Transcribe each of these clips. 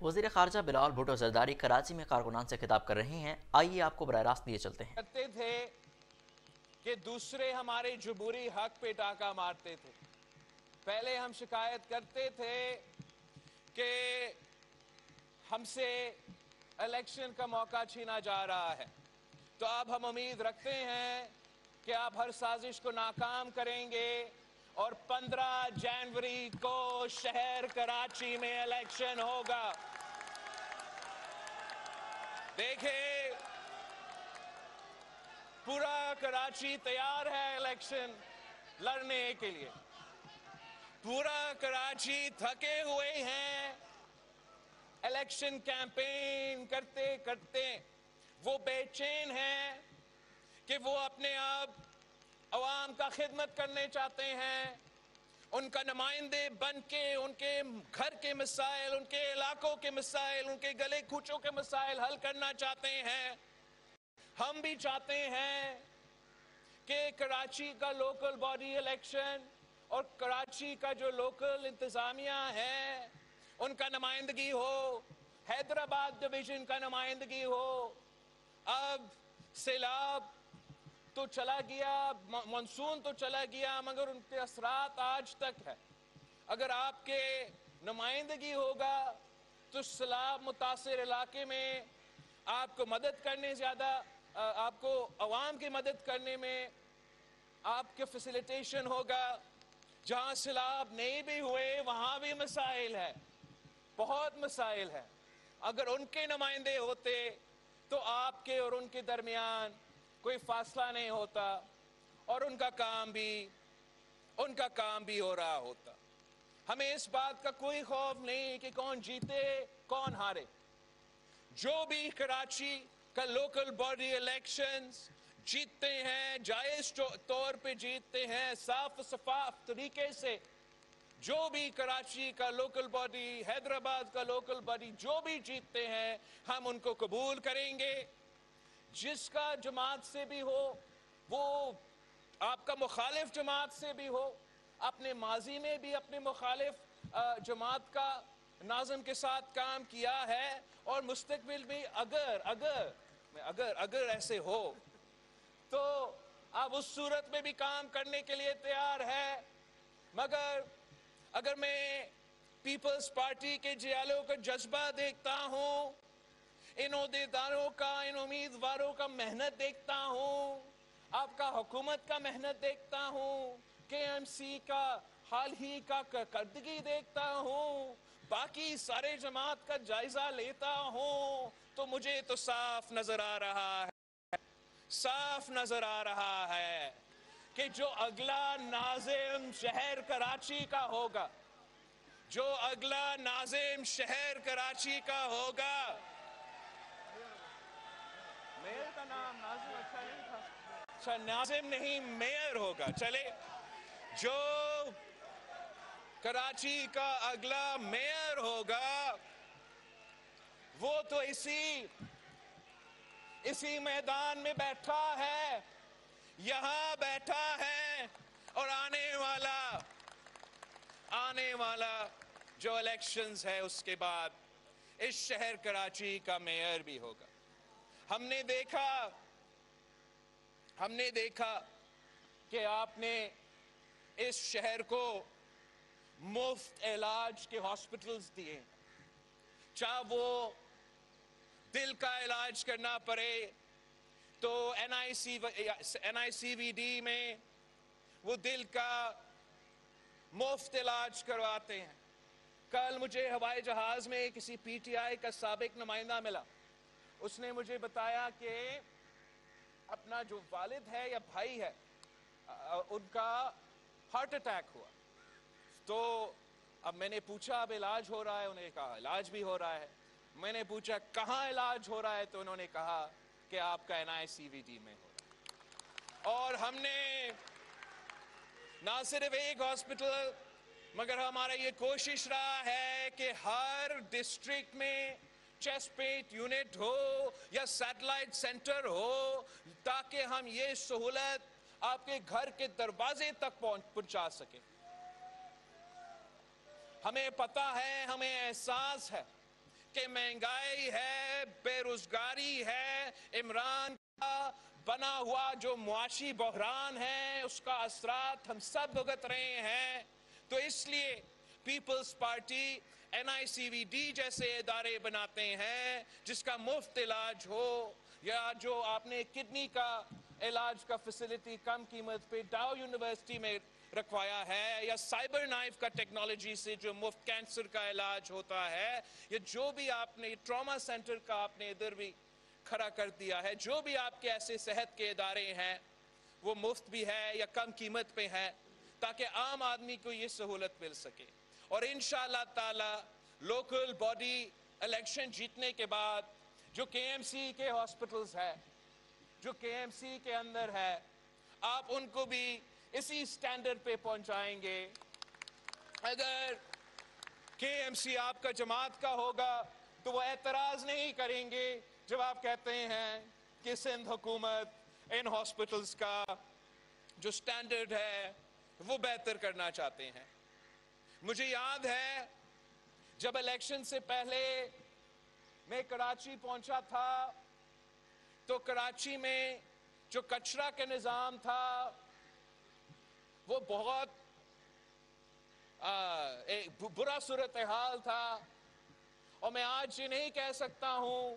وزیر خارجہ بلاول بھٹو زرداری کراچی میں کارکنان سے خطاب کر رہے ہیں، آئیے آپ کو براہ راست لیے چلتے ہیں۔ کرتے تھے کہ دوسرے ہمارے جمہوری حق پہ ڈاکہ مارتے تھے۔ پہلے ہم شکایت کرتے تھے کہ ہم سے الیکشن کا موقع چھینا جا رہا ہے، تو اب ہم امید رکھتے ہیں کہ آپ ہر سازش کو ناکام کریں گے اور 15 جنوری کو شہر کراچی میں الیکشن ہوگا۔ دیکھیں، پورا کراچی تیار ہے الیکشن لڑنے کے لیے۔ پورا کراچی تھکے ہوئے ہیں الیکشن کیمپین کرتے کرتے۔ وہ بے چین ہیں کہ وہ اپنے آپ عوام کا خدمت کرنے چاہتے ہیں، ان کا نمائندے بن کے ان کے گھر کے مسائل، ان کے علاقوں کے مسائل، ان کے گلے کوچوں کے مسائل حل کرنا چاہتے ہیں۔ ہم بھی چاہتے ہیں کہ کراچی کا لوکل باڈی الیکشن اور کراچی کا جو لوکل انتظامیہ ہے ان کا نمائندگی ہو، حیدرآباد ڈویژن کا نمائندگی ہو۔ اب سیلاب تو چلا گیا، مانسون تو چلا گیا، مگر ان کے اثرات آج تک ہے۔ اگر آپ کے نمائندگی ہوگا تو سیلاب متاثر علاقے میں آپ کو مدد کرنے آپ کو عوام کی مدد کرنے میں آپ کے فیسیلیٹیشن ہوگا۔ جہاں سیلاب نہیں بھی ہوئے وہاں بھی مسائل ہے، بہت مسائل ہے۔ اگر ان کے نمائندے ہوتے تو آپ کے اور ان کے درمیان کوئی فاصلہ نہیں ہوتا اور ان کا کام بھی ہو رہا ہوتا۔ ہمیں اس بات کا کوئی خوف نہیں کہ کون جیتے کون ہارے۔ جو بھی کراچی کا لوکل باڈی الیکشنز جیتتے ہیں، جائز طور پہ جیتتے ہیں، صاف شفاف طریقے سے، جو بھی کراچی کا لوکل باڈی، حیدرآباد کا لوکل باڈی جو بھی جیتتے ہیں ہم ان کو قبول کریں گے۔ جس کا جماعت سے بھی ہو، وہ آپ کا مخالف جماعت سے بھی ہو، اپنے ماضی میں بھی اپنے مخالف جماعت کا ناظم کے ساتھ کام کیا ہے اور مستقبل بھی اگر ایسے ہو تو آپ اس صورت میں بھی کام کرنے کے لیے تیار ہے۔ مگر اگر میں پیپلز پارٹی کے جیالوں کا جذبہ دیکھتا ہوں، ان عہدیداروں کا، ان امیدواروں کا محنت دیکھتا ہوں، آپ کا حکومت کا محنت دیکھتا ہوں، کے ایم سی کا حال ہی کا کارکردگی دیکھتا ہوں، باقی سارے جماعت کا جائزہ لیتا ہوں، تو مجھے تو صاف نظر آ رہا ہے کہ جو اگلا ناظم شہر کراچی کا ہوگا، میئر کا نام ناظم اچھا نہیں تھا، اچھا ناظم نہیں میئر ہوگا، چلے، جو کراچی کا اگلا میئر ہوگا وہ تو اسی میدان میں بیٹھا ہے، یہاں بیٹھا ہے، اور آنے والا جو الیکشنز ہے اس کے بعد اس شہر کراچی کا میئر بھی ہوگا۔ ہم نے دیکھا کہ آپ نے اس شہر کو مفت علاج کے ہاسپٹلز دیے، چاہے وہ دل کا علاج کرنا پڑے تو این آئی سی وی ڈی میں وہ دل کا مفت علاج کرواتے ہیں۔ کل مجھے ہوائی جہاز میں کسی پی ٹی آئی کا سابق نمائندہ ملا، اس نے مجھے بتایا کہ اپنا جو والد ہے یا بھائی ہے ان کا ہارٹ اٹیک ہوا، تو اب میں نے پوچھا اب علاج ہو رہا ہے؟ انہوں نے کہا علاج بھی ہو رہا ہے۔ میں نے پوچھا کہاں علاج ہو رہا ہے؟ تو انہوں نے کہا کہ آپ کا این آئی سی وی ڈی میں ہو رہا ہے۔ اور ہم نے نہ صرف ایک ہاسپٹل، مگر ہمارا یہ کوشش رہا ہے کہ ہر ڈسٹرکٹ میں چیسٹ پین یونٹ ہو یا سیٹلائٹ سینٹر ہو، تاکہ ہم یہ سہولت آپ کے گھر کے دروازے تک پہنچا سکیں۔ ہمیں پتہ ہے، ہمیں احساس ہے کہ مہنگائی ہے, بےروزگاری ہے, عمران کا بنا ہوا جو معاشی بحران ہے اس کا اثرات ہم سب بھگت رہے ہیں. تو اس لیے پیپلز پارٹی NICVD جیسے ادارے بناتے ہیں جس کا مفت علاج ہو, یا جو آپ نے کڈنی کا علاج کا فیسلٹی کم قیمت پہ ڈاؤ یونیورسٹی میں رکھوایا ہے, یا سائبر نائف کا ٹیکنالوجی سے جو مفت کینسر کا علاج ہوتا ہے, یا جو بھی آپ نے ٹراما سینٹر کا آپ نے ادھر بھی کھڑا کر دیا ہے, جو بھی آپ کے ایسے صحت کے ادارے ہیں وہ مفت بھی ہے یا کم قیمت پہ ہے تاکہ عام آدمی کو یہ سہولت مل سکے. اور انشاءاللہ تعالی لوکل باڈی الیکشن جیتنے کے بعد جو KMC کے ہاسپٹلز ہے, جو KMC کے اندر ہے, آپ ان کو بھی اسی سٹینڈرڈ پہ پہنچائیں گے. اگر KMC آپ کا جماعت کا ہوگا تو وہ اعتراض نہیں کریں گے جب آپ کہتے ہیں کہ سندھ حکومت ان ہاسپٹلز کا جو سٹینڈرڈ ہے وہ بہتر کرنا چاہتے ہیں. مجھے یاد ہے جب الیکشن سے پہلے میں کراچی پہنچا تھا تو کراچی میں جو کچرا کا نظام تھا وہ بہت برا صورتحال تھا, اور میں آج یہ نہیں کہہ سکتا ہوں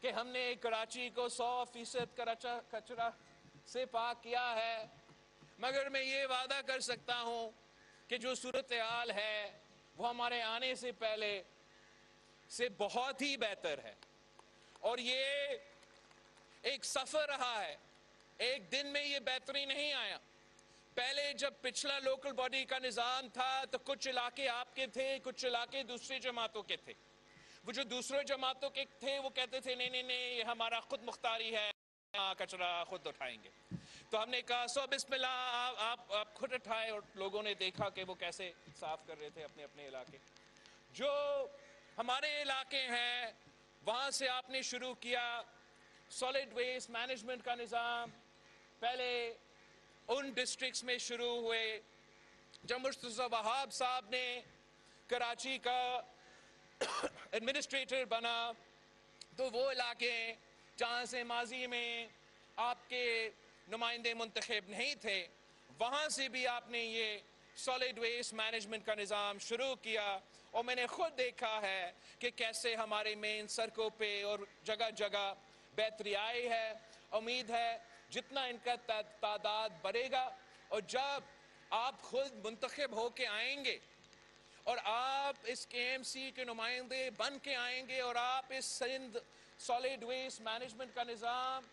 کہ ہم نے کراچی کو 100% کچرا سے پاک کیا ہے, مگر میں یہ وعدہ کر سکتا ہوں کہ جو صورتحال ہے وہ ہمارے آنے سے پہلے سے بہت ہی بہتر ہے. اور یہ ایک سفر رہا ہے, ایک دن میں یہ بہتری نہیں آیا. پہلے جب پچھلا لوکل باڈی کا نظام تھا تو کچھ علاقے آپ کے تھے, کچھ علاقے دوسری جماعتوں کے تھے. وہ جو دوسرے جماعتوں کے تھے وہ کہتے تھے نہیں نہیں نہیں یہ ہمارا خود مختاری ہے, کچرا خود اٹھائیں گے. تو ہم نے کہا سو بسم اللہ آپ خود اٹھائے, اور لوگوں نے دیکھا کہ وہ کیسے صاف کر رہے تھے اپنے اپنے علاقے. جو ہمارے علاقے ہیں وہاں سے آپ نے شروع کیا سالڈ ویسٹ مینجمنٹ کا نظام. پہلے ان ڈسٹرکٹس میں شروع ہوئے. جب مرتضی وہاب صاحب نے کراچی کا ایڈمنسٹریٹر بنا تو وہ علاقے جہاں سے ماضی میں آپ کے نمائندے منتخب نہیں تھے وہاں سے بھی آپ نے یہ سالڈ ویسٹ مینجمنٹ کا نظام شروع کیا. اور میں نے خود دیکھا ہے کہ کیسے ہمارے مین سڑکوں پہ اور جگہ جگہ بہتری آئی ہے. امید ہے جتنا ان کا تعداد بڑھے گا اور جب آپ خود منتخب ہو کے آئیں گے اور آپ اس KMC کے نمائندے بن کے آئیں گے اور آپ اس سندھ سالڈ ویسٹ مینجمنٹ کا نظام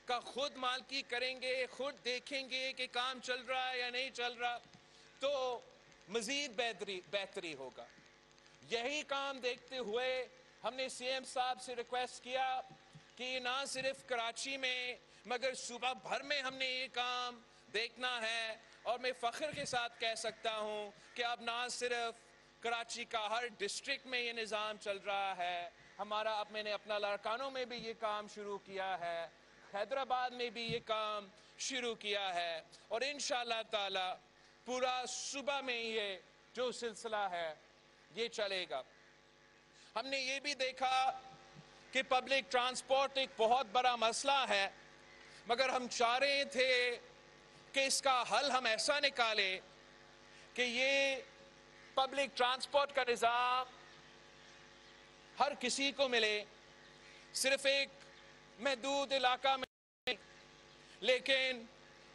کا خود مالکی کریں گے, خود دیکھیں گے کہ کام چل رہا ہے یا نہیں چل رہا, تو مزید بہتری ہوگا. یہی کام دیکھتے ہوئے ہم نے CM صاحب سے ریکویسٹ کیا کہ نہ صرف کراچی میں مگر صوبہ بھر میں ہم نے یہ کام دیکھنا ہے. اور میں فخر کے ساتھ کہہ سکتا ہوں کہ اب نہ صرف کراچی کا ہر ڈسٹرکٹ میں یہ نظام چل رہا ہے, ہمارا اب میں نے اپنا لاڑکانوں میں بھی یہ کام شروع کیا ہے, حیدرآباد میں بھی یہ کام شروع کیا ہے, اور انشاءاللہ تعالی پورا صوبہ میں یہ جو سلسلہ ہے یہ چلے گا. ہم نے یہ بھی دیکھا کہ پبلک ٹرانسپورٹ ایک بہت بڑا مسئلہ ہے, مگر ہم چاہ رہے تھے کہ اس کا حل ہم ایسا نکالیں کہ یہ پبلک ٹرانسپورٹ کا نظام ہر کسی کو ملے, صرف ایک محدود علاقہ میں, لیکن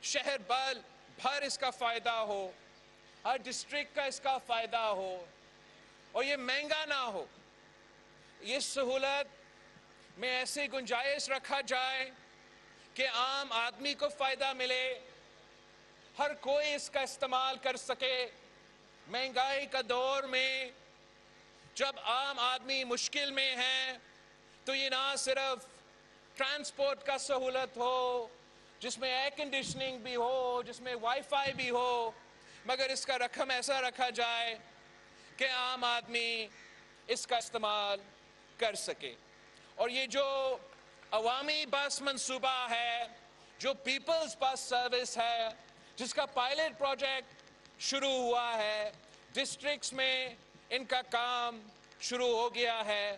شہر بھر اس کا فائدہ ہو, ہر ڈسٹرکٹ کا اس کا فائدہ ہو, اور یہ مہنگا نہ ہو. یہ سہولت میں ایسے گنجائش رکھا جائے کہ عام آدمی کو فائدہ ملے, ہر کوئی اس کا استعمال کر سکے. مہنگائی کا دور میں جب عام آدمی مشکل میں ہے تو یہ نہ صرف ٹرانسپورٹ کا سہولت ہو جس میں ایئر کنڈیشننگ بھی ہو, جس میں وائی فائی بھی ہو, مگر اس کا رقم ایسا رکھا جائے کہ عام آدمی اس کا استعمال کر سکے. اور یہ جو عوامی بس منصوبہ ہے, جو پیپلز بس سروس ہے, جس کا پائلٹ پروجیکٹ شروع ہوا ہے, ڈسٹرکٹس میں ان کا کام شروع ہو گیا ہے,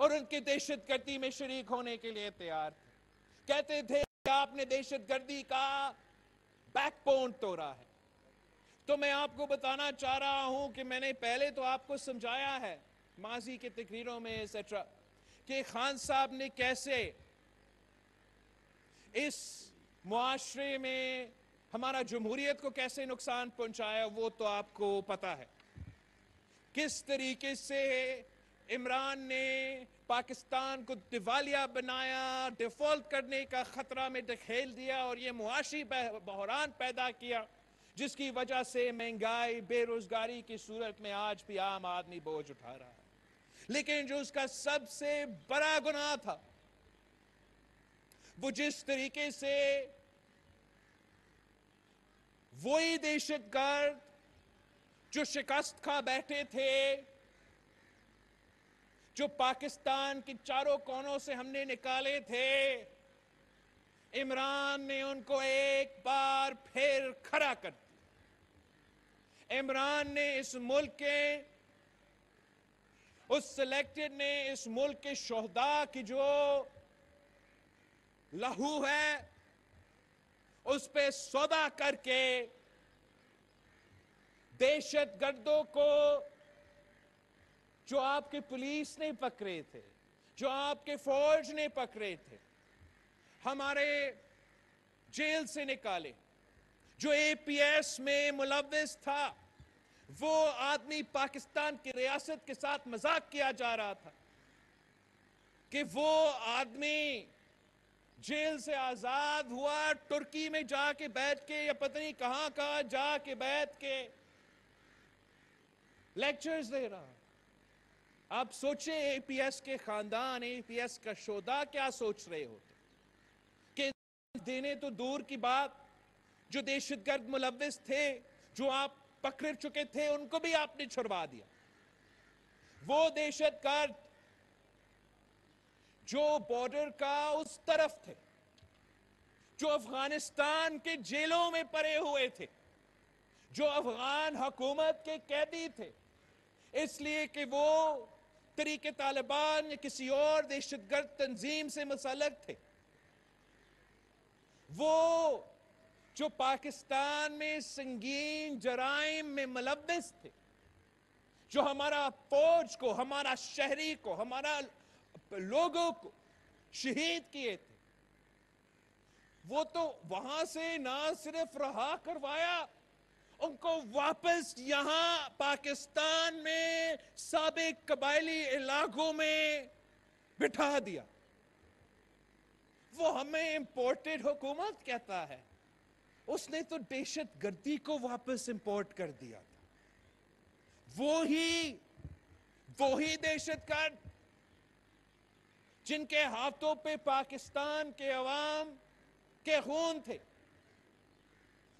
اور ان کی دہشت گردی میں شریک ہونے کے لیے تیار تھے. کہتے تھے کہ آپ نے دہشت گردی کا بیک بون توڑا ہے. تو میں آپ کو بتانا چاہ رہا ہوں کہ میں نے پہلے تو آپ کو سمجھایا ہے ماضی کے تقریروں میں ایسیٹرا کہ خان صاحب نے کیسے اس معاشرے میں ہمارا جمہوریت کو کیسے نقصان پہنچایا، وہ تو آپ کو پتا ہے. کس طریقے سے عمران نے پاکستان کو دیوالیہ بنایا، ڈیفالٹ کرنے کا خطرہ میں دھکیل دیا اور یہ معاشی بحران پیدا کیا جس کی وجہ سے مہنگائی، بے روزگاری کی صورت میں آج بھی عام آدمی بوجھ اٹھا رہا ہے. لیکن جو اس کا سب سے بڑا گناہ تھا وہ جس طریقے سے وہی دہشت گرد جو شکست کھا بیٹھے تھے، جو پاکستان کی چاروں کونوں سے ہم نے نکالے تھے، عمران نے ان کو ایک بار پھر کھڑا کر دیا. عمران نے اس ملک کے اس سلیکٹڈ نے اس ملک کے شہداء کی جو لہو ہے اس پہ سودا کر کے دہشت گردوں کو جو آپ کے پولیس نے پکڑے تھے، جو آپ کے فوج نے پکڑے تھے، ہمارے جیل سے نکالے، جو اے پی ایس میں ملوث تھا، وہ آدمی پاکستان کی ریاست کے ساتھ مذاق کیا جا رہا تھا کہ وہ آدمی جیل سے آزاد ہوا، ترکی میں جا کے بیٹھ کے یا پتہ نہیں کہاں جا کے بیٹھ کے لیکچرز دے رہا. آپ سوچیں اے پی ایس کے خاندان، اے پی ایس کا شہداء کیا سوچ رہے ہوتے کہ دینے تو دور کی بات، جو دہشت گرد ملوث تھے، جو آپ پکڑ چکے تھے، ان کو بھی آپ نے چھڑوا دیا. وہ دہشت گرد جو بارڈر کا اس طرف تھے، جو افغانستان کے جیلوں میں پڑے ہوئے تھے، جو افغان حکومت کے قیدی تھے اس لیے کہ وہ طریق طالبان یا کسی اور دہشت گرد تنظیم سے منسلک تھے، وہ جو پاکستان میں سنگین جرائم میں ملوث تھے، جو ہمارا فوج کو، ہمارا شہری کو، ہمارا لوگوں کو شہید کیے تھے، وہ تو وہاں سے نہ صرف رہا کروایا، ان کو واپس یہاں پاکستان میں سابق قبائلی علاقوں میں بٹھا دیا. وہ ہمیں امپورٹڈ حکومت کہتا ہے، اس نے تو دہشت گردی کو واپس امپورٹ کر دیا تھا. وہی دہشت گرد جن کے ہاتھوں پہ پاکستان کے عوام کے خون تھے،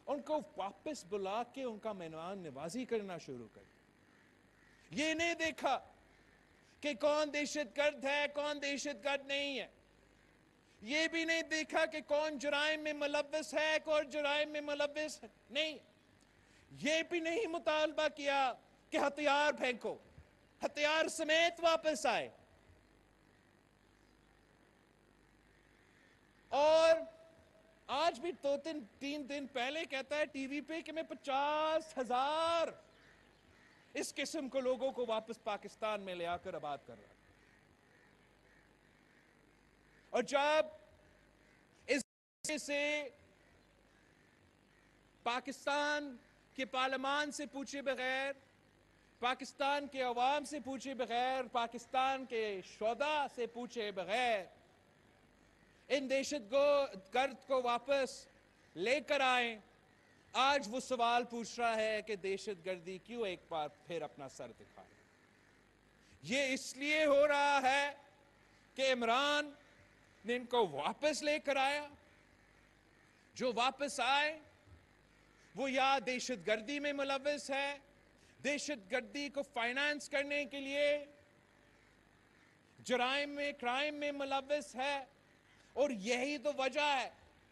ان کو واپس بلا کے ان کا مہمان نوازی کرنا شروع کر دیا. یہ نہیں دیکھا کہ کون دہشت گرد ہے، کون دہشت گرد نہیں ہے. یہ بھی نہیں دیکھا کہ کون جرائم میں ملوث ہے، کون جرائم میں ملوث نہیں. یہ بھی نہیں مطالبہ کیا کہ ہتھیار پھینکو، ہتھیار سمیت واپس آئے. اور آج بھی 2-3 دن پہلے کہتا ہے ٹی وی پہ کہ میں 50,000 اس قسم کو لوگوں کو واپس پاکستان میں لے آ کر آباد کر رہا. اور جب اس سے پاکستان کے پارلیمان سے پوچھے بغیر، پاکستان کے عوام سے پوچھے بغیر، پاکستان کے شہداء سے پوچھے بغیر ان دہشت گرد کو واپس لے کر آئیں، آج وہ سوال پوچھ رہا ہے کہ دہشت گردی کیوں ایک بار پھر اپنا سر دکھائے. یہ اس لیے ہو رہا ہے کہ عمران نے ان کو واپس لے کر آیا. جو واپس آئے وہ یا دہشت گردی میں ملوث ہے، دہشت گردی کو فائنانس کرنے کے لیے کرائم میں ملوث ہے. اور یہی تو وجہ ہے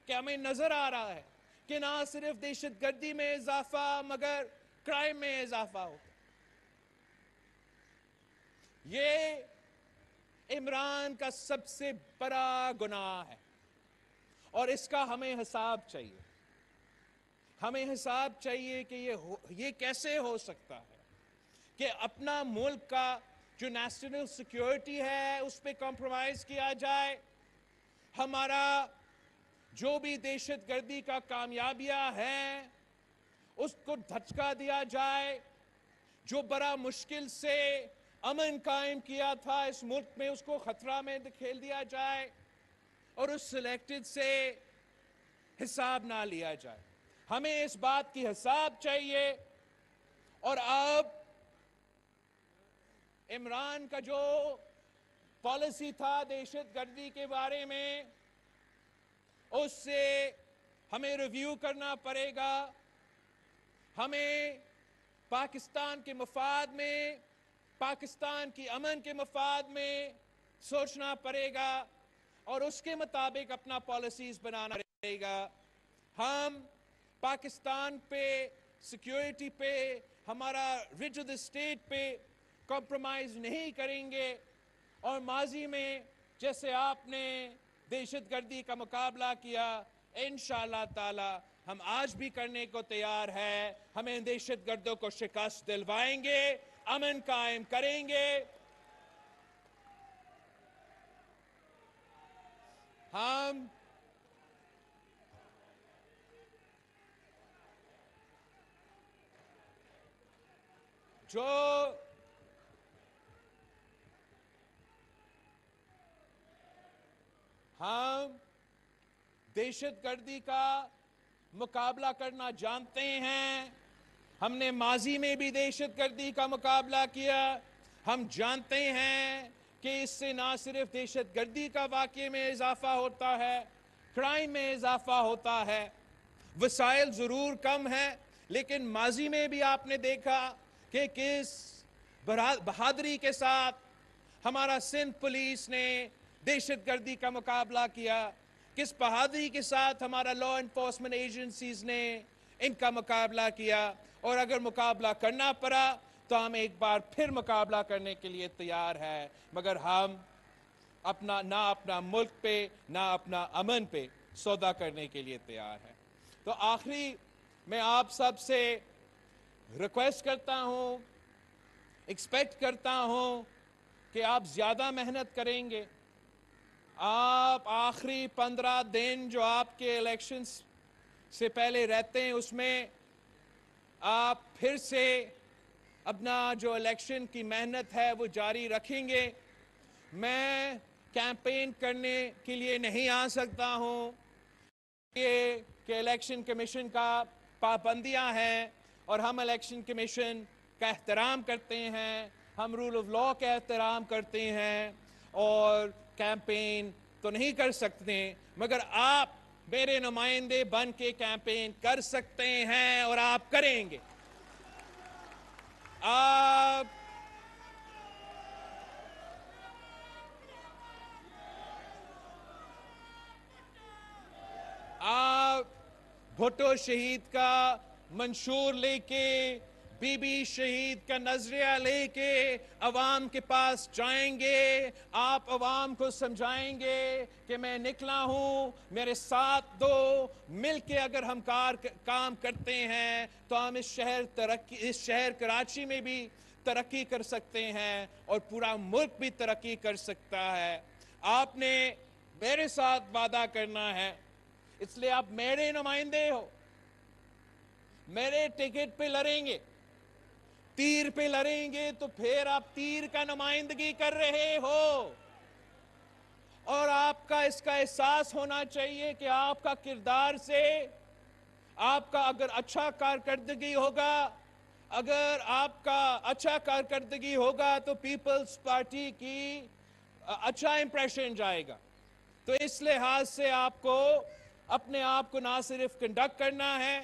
کہ ہمیں نظر آ رہا ہے کہ نہ صرف دہشت گردی میں اضافہ مگر کرائم میں اضافہ ہو. عمران کا سب سے بڑا گناہ ہے اور اس کا ہمیں حساب چاہیے. ہمیں حساب چاہیے کہ یہ کیسے ہو سکتا ہے کہ اپنا ملک کا جو نیشنل سیکیورٹی ہے اس پہ کمپرومائز کیا جائے. ہمارا جو بھی دہشت گردی کا کامیابیاں ہیں اس کو دھچکا دیا جائے. جو بڑا مشکل سے امن قائم کیا تھا اس ملک میں اس کو خطرہ میں دھکیل دیا جائے اور اس سلیکٹڈ سے حساب نہ لیا جائے. ہمیں اس بات کی حساب چاہیے. اور اب عمران کا جو پالیسی تھا دہشت گردی کے بارے میں اس سے ہمیں ریویو کرنا پڑے گا. ہمیں پاکستان کے مفاد میں پاکستان کی امن کے مفاد میں سوچنا پڑے گا اور اس کے مطابق اپنا پالیسیز بنانا پڑے گا. ہم پاکستان پہ سیکیورٹی پہ ہمارا ریج آف دی اسٹیٹ پہ کمپرومائز نہیں کریں گے. اور ماضی میں جیسے آپ نے دہشت گردی کا مقابلہ کیا انشاءاللہ تعالی ہم آج بھی کرنے کو تیار ہے. ہمیں دہشت گردوں کو شکست دلوائیں گے, امن قائم کریں گے. ہم دہشت گردی کا مقابلہ کرنا جانتے ہیں. ہم نے ماضی میں بھی دہشت گردی کا مقابلہ کیا. ہم جانتے ہیں کہ اس سے نہ صرف دہشت گردی کا واقعے میں اضافہ ہوتا ہے, کرائم میں اضافہ ہوتا ہے. وسائل ضرور کم ہیں لیکن ماضی میں بھی آپ نے دیکھا کہ کس بہادری کے ساتھ ہمارا سندھ پولیس نے دہشت گردی کا مقابلہ کیا, کس بہادری کے ساتھ ہمارا لا انفورسمنٹ ایجنسیز نے ان کا مقابلہ کیا. اور اگر مقابلہ کرنا پڑا تو ہم ایک بار پھر مقابلہ کرنے کے لیے تیار ہے, مگر ہم نہ اپنا ملک پہ نہ اپنا امن پہ سودا کرنے کے لیے تیار ہے. تو آخری میں آپ سب سے ریکویسٹ کرتا ہوں, ایکسپیکٹ کرتا ہوں کہ آپ زیادہ محنت کریں گے. آپ آخری 15 دن جو آپ کے الیکشنز سے پہلے رہتے ہیں اس میں آپ پھر سے اپنا جو الیکشن کی محنت ہے وہ جاری رکھیں گے. میں کیمپین کرنے کے لیے نہیں آ سکتا ہوں کہ الیکشن کمیشن کا پابندیاں ہیں اور ہم الیکشن کمیشن کا احترام کرتے ہیں, ہم رول آف لا کا احترام کرتے ہیں اور کیمپین تو نہیں کر سکتے, مگر آپ میرے نمائندے بن کے کیمپین کر سکتے ہیں اور آپ کریں گے. آپ بھٹو شہید کا منشور لے کے, بی بی شہید کا نظریہ لے کے عوام کے پاس جائیں گے. آپ عوام کو سمجھائیں گے کہ میں نکلا ہوں, میرے ساتھ دو, مل کے اگر ہم کام کرتے ہیں تو ہم اس شہر کراچی میں بھی ترقی کر سکتے ہیں اور پورا ملک بھی ترقی کر سکتا ہے. آپ نے میرے ساتھ وعدہ کرنا ہے, اس لیے آپ میرے نمائندے ہو, میرے ٹکٹ پہ لڑیں گے, تیر پہ لڑیں گے تو پھر آپ تیر کا نمائندگی کر رہے ہو. اور آپ کا اس کا احساس ہونا چاہیے کہ آپ کا کردار سے آپ کا اگر اچھا کارکردگی ہوگا, اگر آپ کا اچھا کارکردگی ہوگا تو پیپلز پارٹی کی اچھا امپریشن جائے گا. تو اس لحاظ سے آپ کو اپنے آپ کو نہ صرف کنڈکٹ کرنا ہے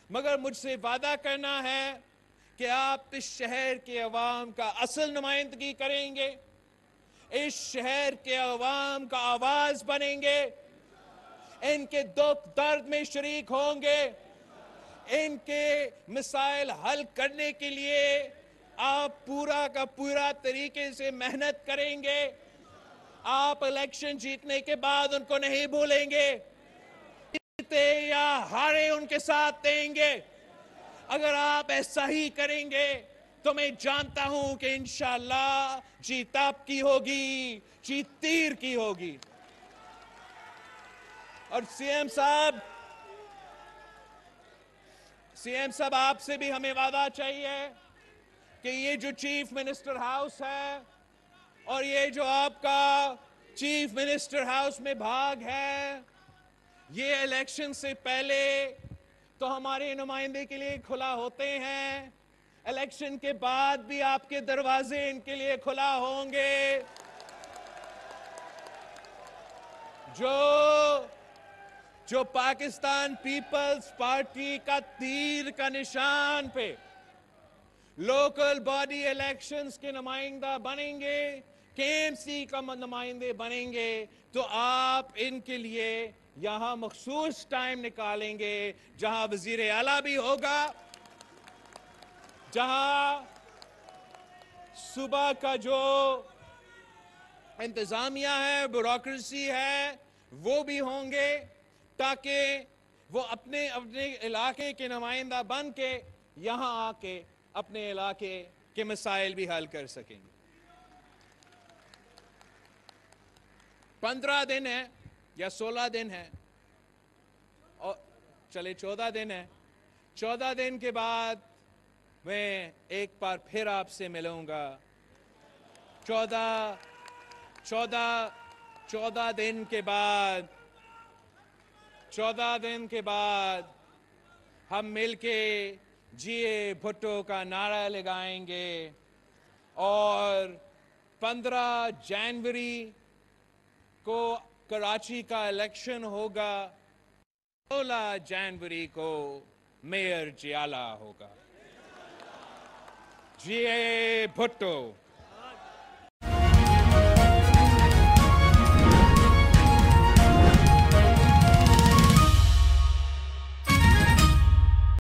مگر مجھ سے وعدہ کرنا ہے کہ آپ اس شہر کے عوام کا اصل نمائندگی کریں گے, اس شہر کے عوام کا آواز بنیں گے, ان کے دکھ درد میں شریک ہوں گے, ان کے مسائل حل کرنے کے لیے آپ پورا کا پورا طریقے سے محنت کریں گے. آپ الیکشن جیتنے کے بعد ان کو نہیں بھولیں گے، جیتے یا ہارے ان کے ساتھ دیں گے۔ اگر آپ ایسا ہی کریں گے تو میں جانتا ہوں کہ انشاءاللہ جیت آپ کی ہوگی، جیت تیر کی ہوگی۔ اور سی ایم صاحب آپ سے بھی ہمیں وعدہ چاہیے کہ یہ جو چیف منسٹر ہاؤس ہے اور یہ جو آپ کا چیف منسٹر ہاؤس میں بھاگ ہے، یہ الیکشن سے پہلے تو ہمارے نمائندے کے لیے کھلا ہوتے ہیں، الیکشن کے بعد بھی آپ کے دروازے ان کے لیے کھلا ہوں گے۔ جو پاکستان پیپلز پارٹی کا تیر کا نشان پہ لوکل باڈی الیکشنز کے نمائندہ بنیں گے، کے ایم سی کا نمائندے بنیں گے، تو آپ ان کے لیے یہاں مخصوص ٹائم نکالیں گے، جہاں وزیر اعلیٰ بھی ہوگا، جہاں صوبہ کا جو انتظامیہ ہے، بیوروکریسی ہے، وہ بھی ہوں گے، تاکہ وہ اپنے علاقے کے نمائندہ بن کے یہاں آ کے اپنے علاقے کے مسائل بھی حل کر سکیں گے۔ 15 دن ہے یا 16 دن ہے، اور چلے 14 دن ہے، 14 دن کے بعد میں ایک بار پھر آپ سے ملوں گا۔ 14 دن کے بعد ہم مل کے جیے بھٹو کا نعرہ لگائیں گے، اور 15 جنوری کو کراچی کا الیکشن ہوگا، 16 جنوری کو میئر جیالہ ہوگا۔ جیے بھٹو۔